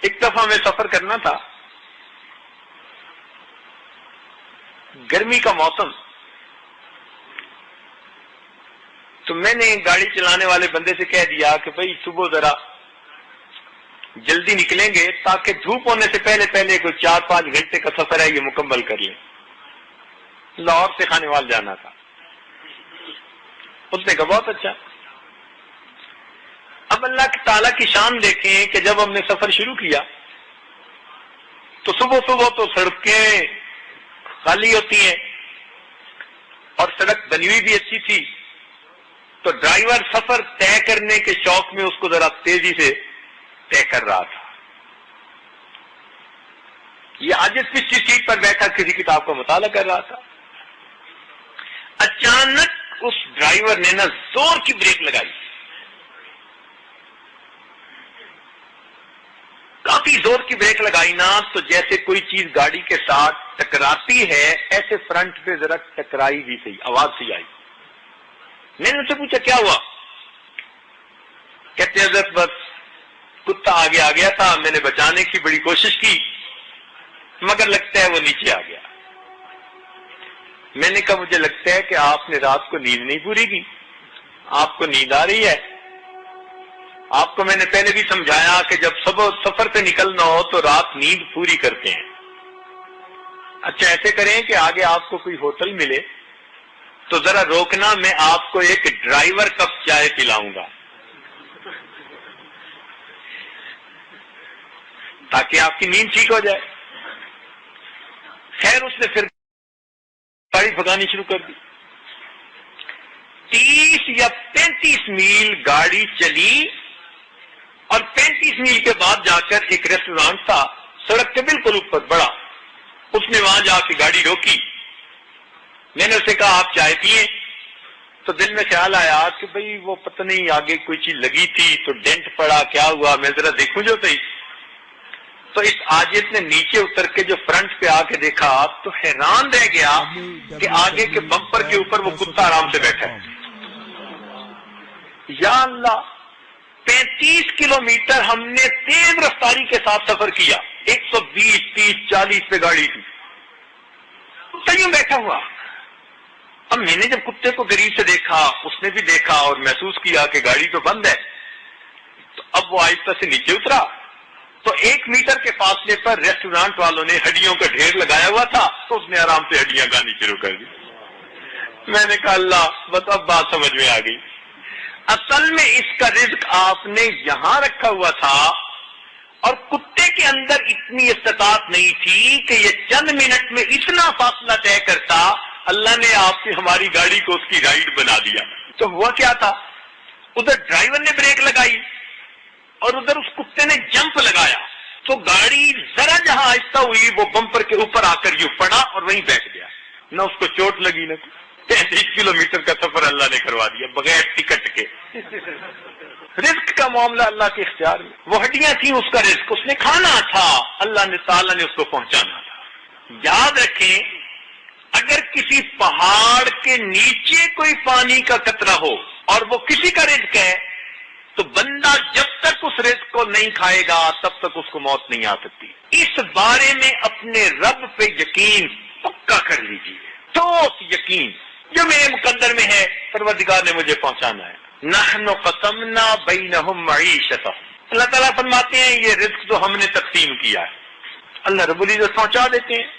ایک دفعہ میں سفر کرنا تھا، گرمی کا موسم، تو میں نے گاڑی چلانے والے بندے سے کہہ دیا کہ بھائی صبح ذرا جلدی نکلیں گے تاکہ دھوپ ہونے سے پہلے پہلے کوئی 4-5 گھنٹے کا سفر ہے یہ مکمل کر لیں۔ لاہور سے خانیوال جانا تھا۔ اس نے کہا بہت اچھا۔ اب اللہ تعالیٰ کی شان دیکھیں کہ جب ہم نے سفر شروع کیا تو صبح صبح تو سڑکیں خالی ہوتی ہیں اور سڑک بنی ہوئی بھی اچھی تھی، تو ڈرائیور سفر طے کرنے کے شوق میں اس کو ذرا تیزی سے طے کر رہا تھا۔ یہ عاجز پچھلی سیٹ پر بیٹھا کسی کتاب کا مطالعہ کر رہا تھا۔ اچانک اس ڈرائیور نے نا زور کی بریک لگائی، کافی زور کی بریک لگائی نا تو جیسے کوئی چیز گاڑی کے ساتھ ٹکراتی ہے ایسے فرنٹ پہ ذرا ٹکرائی بھی صحیح، آواز سی آئی۔ میں نے ان سے پوچھا کیا ہوا؟ کہتے حضرت بس کتا آگے آ گیا تھا، میں نے بچانے کی بڑی کوشش کی مگر لگتا ہے وہ نیچے آ گیا۔ میں نے کہا مجھے لگتا ہے کہ آپ نے رات کو نیند نہیں پوری کی، آپ کو نیند آ رہی ہے۔ آپ کو میں نے پہلے بھی سمجھایا کہ جب سفر پہ نکلنا ہو تو رات نیند پوری کرتے ہیں۔ اچھا ایسے کریں کہ آگے آپ کو کوئی ہوٹل ملے تو ذرا روکنا، میں آپ کو ایک ڈرائیور کپ چائے پلاؤں گا تاکہ آپ کی نیند ٹھیک ہو جائے۔ خیر اس نے پھر گاڑی بھگانی شروع کر دی۔ 30 یا 35 میل گاڑی چلی اور 35 میل کے بعد جا کر ایک ریسٹورانٹ تھا سڑک کے بالکل اوپر بڑا، اس نے وہاں جا کے گاڑی روکی۔ میں نے اسے کہا آپ چائے پیئیں، تو دل میں خیال آیا کہ بھئی وہ پتہ نہیں آگے کوئی چیز لگی تھی تو ڈینٹ پڑا، کیا ہوا میں ذرا دیکھوں جو صحیح۔ تو اس عاجز نے نیچے اتر کے جو فرنٹ پہ آ کے دیکھا تو حیران رہ گیا کہ آگے کے بمپر کے اوپر وہ کتا آرام سے بیٹھا ہے۔ یا اللہ، 35 کلومیٹر ہم نے تیز رفتاری کے ساتھ سفر کیا، 120 30 40 پہ گاڑی تھی، کتا یوں بیٹھا ہوا۔ اب میں نے جب کتے کو قریب سے دیکھا، اس نے بھی دیکھا اور محسوس کیا کہ گاڑی تو بند ہے، تو اب وہ آہستہ سے نیچے اترا تو 1 میٹر کے فاصلے پر ریسٹورانٹ والوں نے ہڈیوں کا ڈھیر لگایا ہوا تھا، تو اس نے آرام سے ہڈیاں کھانی شروع کر دی۔ میں نے کہا اللہ بس اب بات سمجھ میں آ گئی، اصل میں اس کا رزق آپ نے یہاں رکھا ہوا تھا اور کتے کے اندر اتنی استطاعت نہیں تھی کہ یہ چند منٹ میں اتنا فاصلہ طے کرتا۔ اللہ نے آپ کی ہماری گاڑی کو اس کی رائڈ بنا دیا۔ تو ہوا کیا تھا، ادھر ڈرائیور نے بریک لگائی اور ادھر اس کتے نے جمپ لگایا، تو گاڑی ذرا جہاں آہستہ ہوئی وہ بمپر کے اوپر آ کر یوں پڑا اور وہیں بیٹھ گیا۔ نہ اس کو چوٹ لگی نہ 35 کلومیٹر کا سفر اللہ نے کروا دیا بغیر ٹکٹ کے۔ رزق کا معاملہ اللہ کے اختیار میں، وہ ہڈیاں تھیں اس کا رزق، اس نے کھانا تھا، اللہ نے تعالیٰ نے اس کو پہنچانا تھا۔ یاد رکھیں اگر کسی پہاڑ کے نیچے کوئی پانی کا قطرہ ہو اور وہ کسی کا رزق ہے تو بندہ جب تک اس رزق کو نہیں کھائے گا تب تک اس کو موت نہیں آ سکتی۔ اس بارے میں اپنے رب پہ یقین پکا کر لیجیے، ٹھوس یقین جو میرے مقدر میں ہے پروردگار نے مجھے پہنچانا ہے۔ نحن قسمنا بینہم معیشتہم، اللہ تعالیٰ فرماتے ہیں یہ رزق جو ہم نے تقسیم کیا ہے اللہ رب العزت پہنچا دیتے ہیں۔